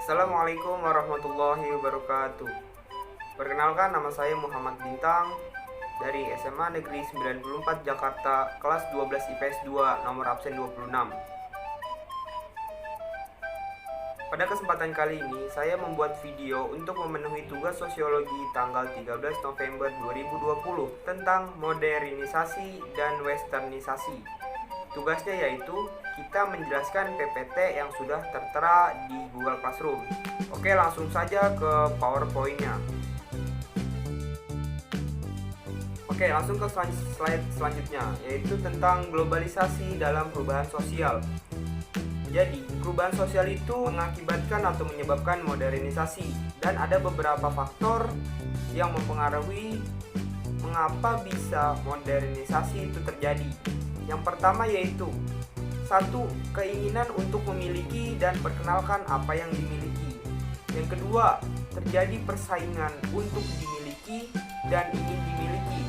Assalamualaikum warahmatullahi wabarakatuh. Perkenalkan, nama saya Muhammad Bintang dari SMA Negeri 94 Jakarta, kelas 12 IPS 2, nomor absen 26. Pada kesempatan kali ini, saya membuat video untuk memenuhi tugas sosiologi tanggal 13 November 2020 tentang modernisasi dan westernisasi. Tugasnya yaitu kita menjelaskan PPT yang sudah tertera di Google Classroom. Oke, langsung saja ke PowerPoint-nya. Oke, langsung ke slide selanjutnya, yaitu tentang globalisasi dalam perubahan sosial. Jadi, perubahan sosial itu mengakibatkan atau menyebabkan modernisasi, dan ada beberapa faktor yang mempengaruhi mengapa bisa modernisasi itu terjadi. Yang pertama yaitu satu, keinginan untuk memiliki dan perkenalkan apa yang dimiliki. Yang kedua, terjadi persaingan untuk dimiliki dan ingin dimiliki.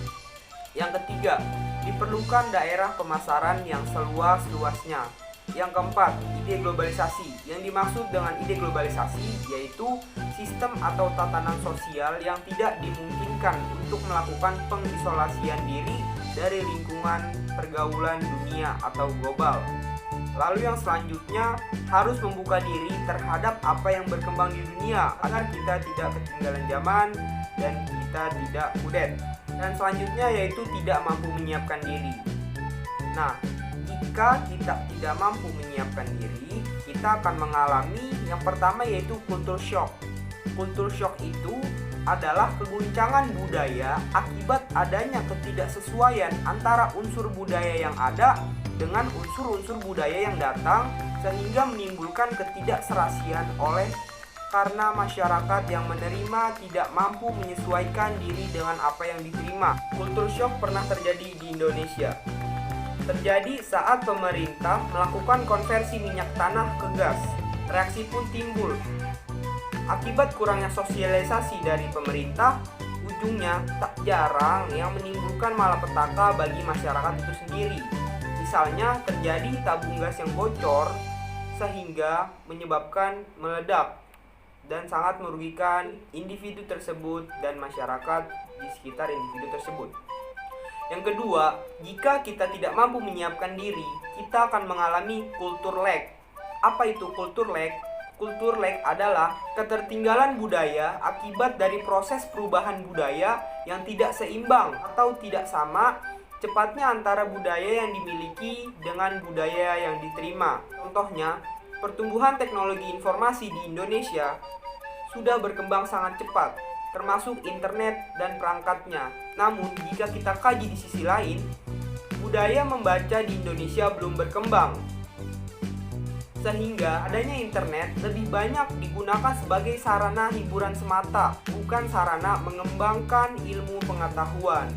Yang ketiga, diperlukan daerah pemasaran yang seluas-luasnya. Yang keempat, ide globalisasi. Yang dimaksud dengan ide globalisasi yaitu sistem atau tatanan sosial yang tidak dimungkinkan untuk melakukan pengisolasian diri dari lingkungan pergaulan dunia atau global. Lalu yang selanjutnya, harus membuka diri terhadap apa yang berkembang di dunia agar kita tidak ketinggalan zaman dan kita tidak kudet. Dan selanjutnya yaitu tidak mampu menyiapkan diri. Nah, jika kita tidak mampu menyiapkan diri, kita akan mengalami yang pertama yaitu culture shock. Culture shock itu adalah keguncangan budaya akibat adanya ketidaksesuaian antara unsur budaya yang ada dengan unsur-unsur budaya yang datang, sehingga menimbulkan ketidakserasian karena masyarakat yang menerima tidak mampu menyesuaikan diri dengan apa yang diterima. Culture shock pernah terjadi di Indonesia. Terjadi saat pemerintah melakukan konversi minyak tanah ke gas. Reaksi pun timbul. Akibat kurangnya sosialisasi dari pemerintah, ujungnya tak jarang yang menimbulkan malapetaka bagi masyarakat itu sendiri. Misalnya terjadi tabung gas yang bocor sehingga menyebabkan meledak dan sangat merugikan individu tersebut dan masyarakat di sekitar individu tersebut. Yang kedua, jika kita tidak mampu menyiapkan diri, kita akan mengalami culture lag. Apa itu culture lag? Culture lag adalah ketertinggalan budaya akibat dari proses perubahan budaya yang tidak seimbang atau tidak sama cepatnya antara budaya yang dimiliki dengan budaya yang diterima. Contohnya, pertumbuhan teknologi informasi di Indonesia sudah berkembang sangat cepat, termasuk internet dan perangkatnya. Namun, jika kita kaji di sisi lain, budaya membaca di Indonesia belum berkembang. Sehingga adanya internet lebih banyak digunakan sebagai sarana hiburan semata, bukan sarana mengembangkan ilmu pengetahuan.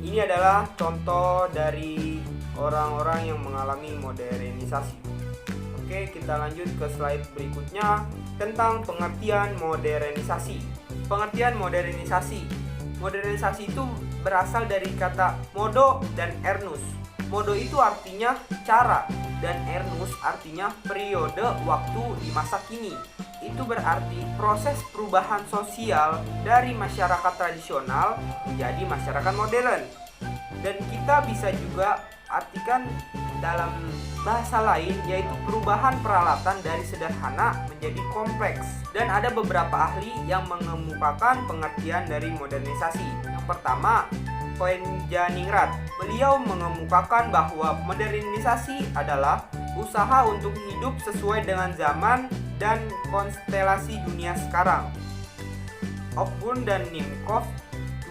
Ini adalah contoh dari orang-orang yang mengalami modernisasi. Oke, kita lanjut ke slide berikutnya tentang pengertian modernisasi. Pengertian modernisasi. Modernisasi itu berasal dari kata modo dan ernus. Modo itu artinya cara dan ernus artinya periode waktu di masa kini. Itu berarti proses perubahan sosial dari masyarakat tradisional menjadi masyarakat modern. Dan kita bisa juga artikan dalam bahasa lain yaitu perubahan peralatan dari sederhana menjadi kompleks. Dan ada beberapa ahli yang mengemukakan pengertian dari modernisasi. Yang pertama, Koenjaningrat. Beliau mengemukakan bahwa modernisasi adalah usaha untuk hidup sesuai dengan zaman dan konstelasi dunia sekarang. Opbun dan Nimkov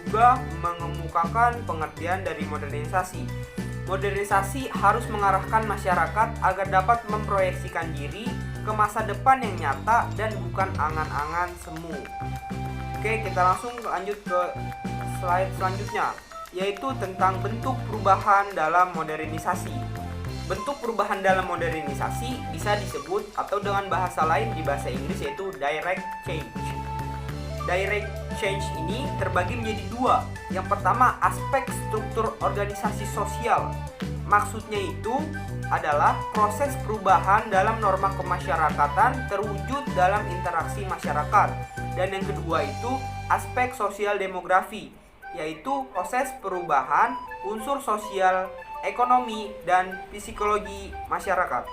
juga mengemukakan pengertian dari modernisasi. Modernisasi harus mengarahkan masyarakat agar dapat memproyeksikan diri ke masa depan yang nyata dan bukan angan-angan semu. Oke, kita langsung lanjut ke slide selanjutnya, yaitu tentang bentuk perubahan dalam modernisasi. Bentuk perubahan dalam modernisasi bisa disebut atau dengan bahasa lain di bahasa Inggris yaitu direct change. Direct change ini terbagi menjadi dua. Yang pertama, aspek struktur organisasi sosial. Maksudnya itu adalah proses perubahan dalam norma kemasyarakatan terwujud dalam interaksi masyarakat. Dan yang kedua itu aspek sosial demografi, yaitu proses perubahan unsur sosial, ekonomi, dan psikologi masyarakat.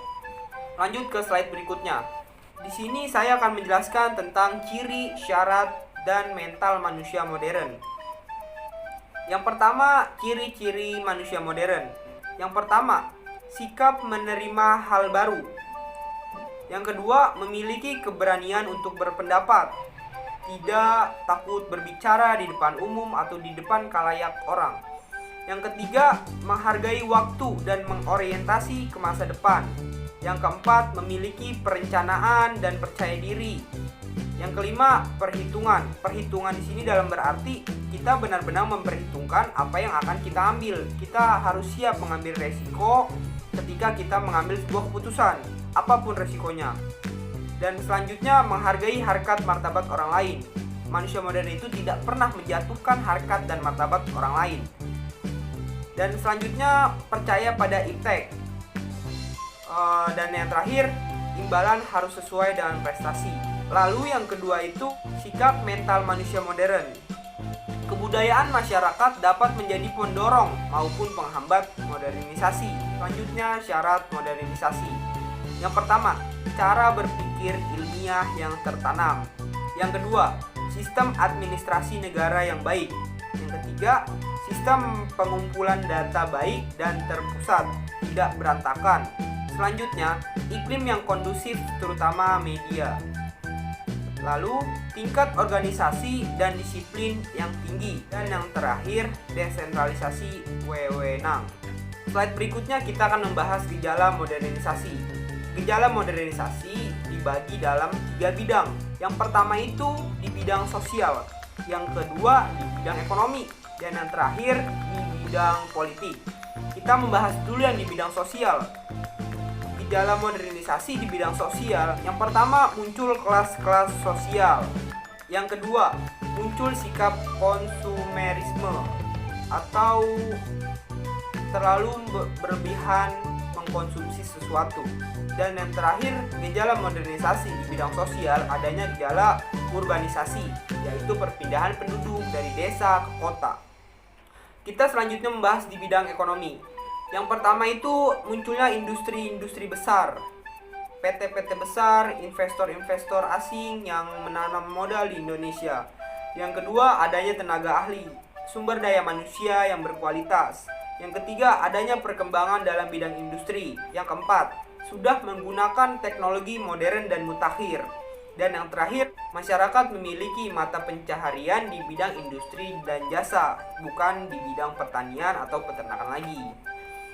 Lanjut ke slide berikutnya. Di sini saya akan menjelaskan tentang ciri, syarat, dan mental manusia modern. Yang pertama, ciri-ciri manusia modern. Yang pertama, sikap menerima hal baru. Yang kedua, memiliki keberanian untuk berpendapat. Tidak takut berbicara di depan umum atau di depan khalayak orang. Yang ketiga, menghargai waktu dan mengorientasi ke masa depan. Yang keempat, memiliki perencanaan dan percaya diri. Yang kelima, perhitungan. Perhitungan di sini dalam berarti kita benar-benar memperhitungkan apa yang akan kita ambil. Kita harus siap mengambil resiko ketika kita mengambil sebuah keputusan, apapun resikonya. Dan selanjutnya, menghargai harkat martabat orang lain. Manusia modern itu tidak pernah menjatuhkan harkat dan martabat orang lain. Dan selanjutnya, percaya pada iptek. Dan yang terakhir, imbalan harus sesuai dengan prestasi. Lalu yang kedua itu sikap mental manusia modern. Kebudayaan masyarakat dapat menjadi pendorong maupun penghambat modernisasi. Selanjutnya, syarat modernisasi. Yang pertama, cara berpikir ilmiah yang tertanam. Yang kedua, sistem administrasi negara yang baik. Yang ketiga, sistem pengumpulan data baik dan terpusat, tidak berantakan. Selanjutnya, iklim yang kondusif terutama media. Lalu, tingkat organisasi dan disiplin yang tinggi. Dan yang terakhir, desentralisasi wewenang. Slide berikutnya kita akan membahas gejala modernisasi. Gejala modernisasi dibagi dalam 3 bidang. Yang pertama itu di bidang sosial, yang kedua di bidang ekonomi, dan yang terakhir di bidang politik. Kita membahas dulu yang di bidang sosial. Gejala modernisasi di bidang sosial, yang pertama muncul kelas-kelas sosial. Yang kedua, muncul sikap konsumerisme atau terlalu berlebihan mengkonsumsi sesuatu. Dan yang terakhir, gejala modernisasi di bidang sosial adanya gejala urbanisasi, yaitu perpindahan penduduk dari desa ke kota. Kita selanjutnya membahas di bidang ekonomi. Yang pertama itu munculnya industri-industri besar, PT-PT besar, investor-investor asing yang menanam modal di Indonesia. Yang kedua, adanya tenaga ahli, sumber daya manusia yang berkualitas. Yang ketiga, adanya perkembangan dalam bidang industri. Yang keempat, sudah menggunakan teknologi modern dan mutakhir. Dan yang terakhir, masyarakat memiliki mata pencaharian di bidang industri dan jasa, bukan di bidang pertanian atau peternakan lagi.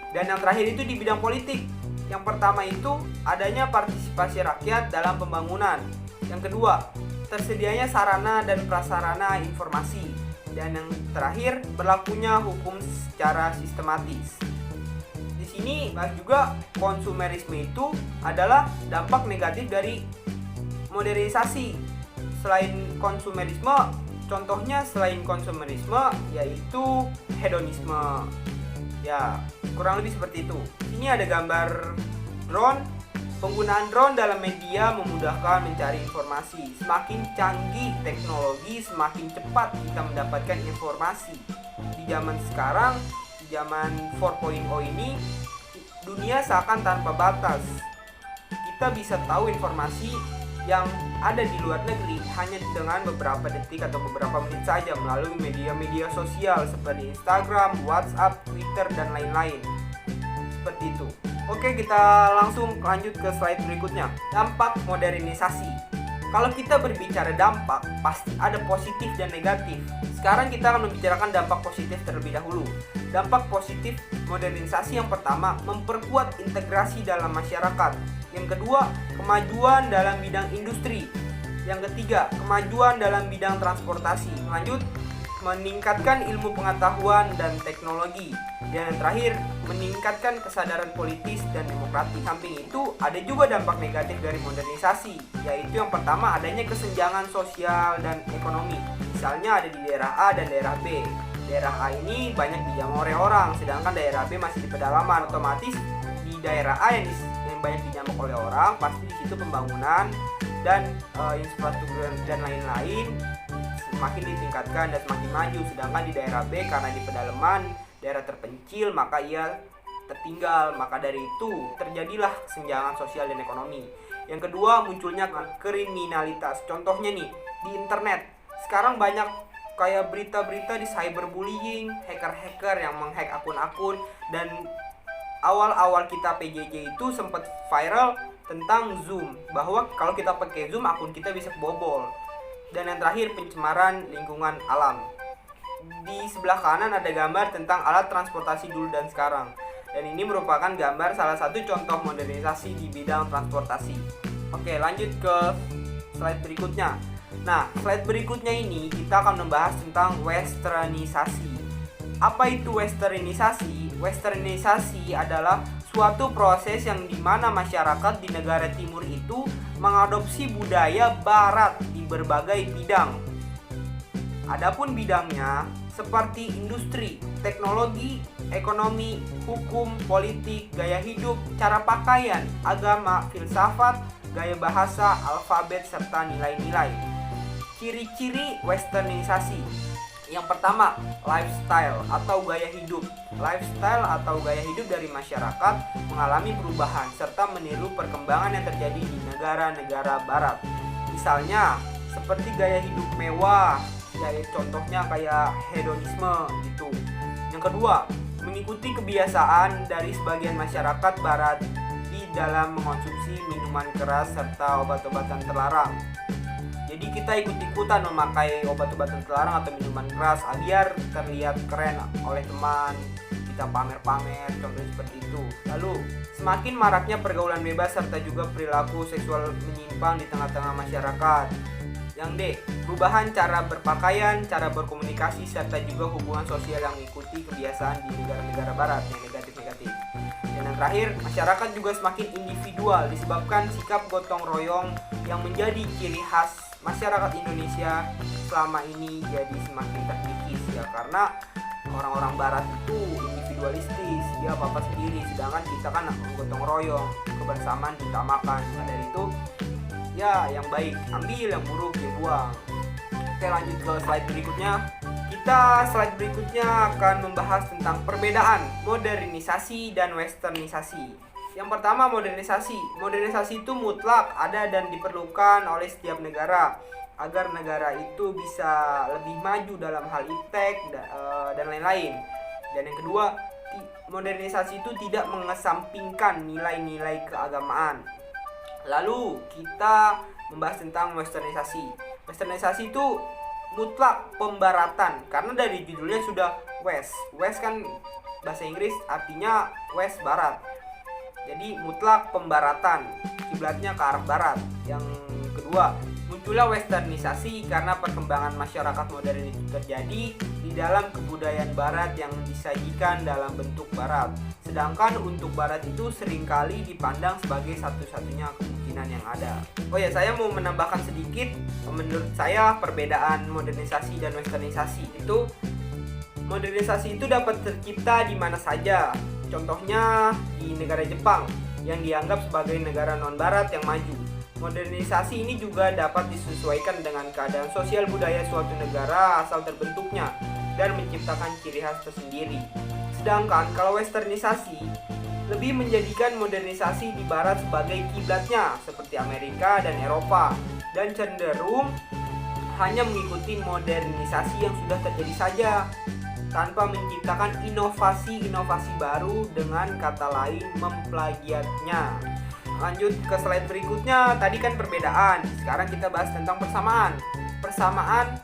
Dan yang terakhir itu di bidang politik. Yang pertama itu adanya partisipasi rakyat dalam pembangunan. Yang kedua, tersedianya sarana dan prasarana informasi. Dan yang terakhir, berlakunya hukum secara sistematis. Di sini bahas juga konsumerisme itu adalah dampak negatif dari modernisasi. Selain konsumerisme, contohnya selain konsumerisme yaitu hedonisme. Ya, kurang lebih seperti itu. Ini ada gambar drone. Penggunaan drone dalam media memudahkan mencari informasi. Semakin canggih teknologi, semakin cepat kita mendapatkan informasi. Di zaman sekarang, di zaman 4.0 ini, dunia seakan tanpa batas. Kita bisa tahu informasi yang ada di luar negeri hanya dengan beberapa detik atau beberapa menit saja melalui media-media sosial seperti Instagram, WhatsApp, Twitter, dan lain-lain. Seperti itu. Oke, kita langsung lanjut ke slide berikutnya. Dampak modernisasi. Kalau kita berbicara dampak, pasti ada positif dan negatif. Sekarang kita akan membicarakan dampak positif terlebih dahulu. Dampak positif modernisasi yang pertama, memperkuat integrasi dalam masyarakat. Yang kedua, kemajuan dalam bidang industri. Yang ketiga, kemajuan dalam bidang transportasi. Lanjut, meningkatkan ilmu pengetahuan dan teknologi. Dan yang terakhir, meningkatkan kesadaran politis dan demokratis. Samping itu, ada juga dampak negatif dari modernisasi, yaitu yang pertama adanya kesenjangan sosial dan ekonomi. Misalnya ada di daerah A dan daerah B. daerah A ini banyak dijamah oleh orang, sedangkan daerah B masih di pedalaman. Otomatis di daerah A yang banyak dijamah oleh orang, pasti di situ pembangunan dan infrastruktur dan lain-lain semakin ditingkatkan dan semakin maju. Sedangkan di daerah B karena di pedalaman, daerah terpencil, maka ia tertinggal. Maka dari itu terjadilah kesenjangan sosial dan ekonomi. Yang kedua, munculnya kriminalitas. Contohnya nih, di internet sekarang banyak kayak berita-berita di cyberbullying, hacker-hacker yang menghack akun-akun. Dan awal-awal kita PJJ itu sempat viral tentang Zoom, bahwa kalau kita pakai Zoom akun kita bisa kebobol. Dan yang terakhir, pencemaran lingkungan alam. Di sebelah kanan ada gambar tentang alat transportasi dulu dan sekarang. Dan ini merupakan gambar salah satu contoh modernisasi di bidang transportasi. Oke, lanjut ke slide berikutnya. Nah, slide berikutnya ini kita akan membahas tentang westernisasi. Apa itu westernisasi? Westernisasi adalah suatu proses yang dimana masyarakat di negara timur itu mengadopsi budaya barat di berbagai bidang. Adapun bidangnya seperti industri, teknologi, ekonomi, hukum, politik, gaya hidup, cara pakaian, agama, filsafat, gaya bahasa, alfabet, serta nilai-nilai. Ciri-ciri westernisasi. Yang pertama, lifestyle atau gaya hidup. Lifestyle atau gaya hidup dari masyarakat mengalami perubahan serta meniru perkembangan yang terjadi di negara-negara barat. Misalnya, seperti gaya hidup mewah, contohnya kayak hedonisme gitu. Yang kedua, mengikuti kebiasaan dari sebagian masyarakat barat di dalam mengonsumsi minuman keras serta obat-obatan terlarang. Jadi kita ikut-ikutan memakai obat-obatan terlarang atau minuman keras biar terlihat keren oleh teman, kita pamer-pamer, contohnya seperti itu. Lalu, semakin maraknya pergaulan bebas serta juga perilaku seksual menyimpang di tengah-tengah masyarakat. Yang D, perubahan cara berpakaian, cara berkomunikasi, serta juga hubungan sosial yang mengikuti kebiasaan di negara-negara barat yang negatif-negatif. Dan yang terakhir, masyarakat juga semakin individual disebabkan sikap gotong royong yang menjadi ciri khas masyarakat Indonesia selama ini jadi semakin terkikis ya, karena orang-orang barat itu individualistis, dia apa-apa sendiri, sedangkan kita kan gotong royong, kebersamaan diutamakan. Nah, dari itu ya yang baik ambil, yang buruk ya buang. Oke, lanjut ke slide berikutnya. Slide berikutnya akan membahas tentang perbedaan modernisasi dan westernisasi. Yang pertama, modernisasi. Modernisasi itu mutlak ada dan diperlukan oleh setiap negara agar negara itu bisa lebih maju dalam hal iptek dan lain-lain. Dan yang kedua, modernisasi itu tidak mengesampingkan nilai-nilai keagamaan. Lalu kita membahas tentang westernisasi. Westernisasi itu mutlak pembaratan, karena dari judulnya sudah west. West kan bahasa Inggris artinya west, barat. Jadi mutlak pembaratan, kiblatnya ke arah barat. Yang kedua, muncullah westernisasi karena perkembangan masyarakat modern itu terjadi di dalam kebudayaan barat yang disajikan dalam bentuk barat. Sedangkan untuk barat itu seringkali dipandang sebagai satu-satunya kemungkinan yang ada. Oh ya, saya mau menambahkan sedikit. Menurut saya perbedaan modernisasi dan westernisasi itu, modernisasi itu dapat tercipta di mana saja. Contohnya di negara Jepang yang dianggap sebagai negara non-barat yang maju. Modernisasi ini juga dapat disesuaikan dengan keadaan sosial budaya suatu negara asal terbentuknya dan menciptakan ciri khas tersendiri. Sedangkan kalau westernisasi lebih menjadikan modernisasi di barat sebagai kiblatnya seperti Amerika dan Eropa, dan cenderung hanya mengikuti modernisasi yang sudah terjadi saja tanpa menciptakan inovasi-inovasi baru, dengan kata lain memplagiatnya. Lanjut ke slide berikutnya. Tadi kan perbedaan, sekarang kita bahas tentang persamaan. Persamaan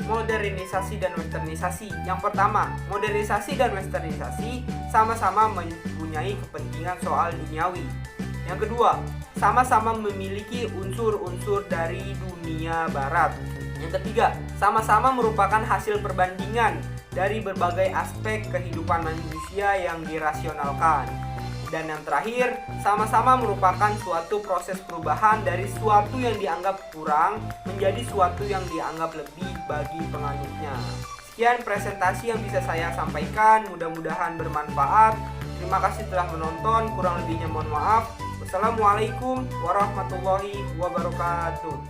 modernisasi dan westernisasi. Yang pertama, modernisasi dan westernisasi sama-sama mempunyai kepentingan soal duniawi. Yang kedua, sama-sama memiliki unsur-unsur dari dunia barat. Yang ketiga, sama-sama merupakan hasil perbandingan dari berbagai aspek kehidupan manusia yang dirasionalkan. Dan yang terakhir, sama-sama merupakan suatu proses perubahan dari suatu yang dianggap kurang menjadi suatu yang dianggap lebih bagi penganutnya. Sekian presentasi yang bisa saya sampaikan, mudah-mudahan bermanfaat. Terima kasih telah menonton, kurang lebihnya mohon maaf. Wassalamualaikum warahmatullahi wabarakatuh.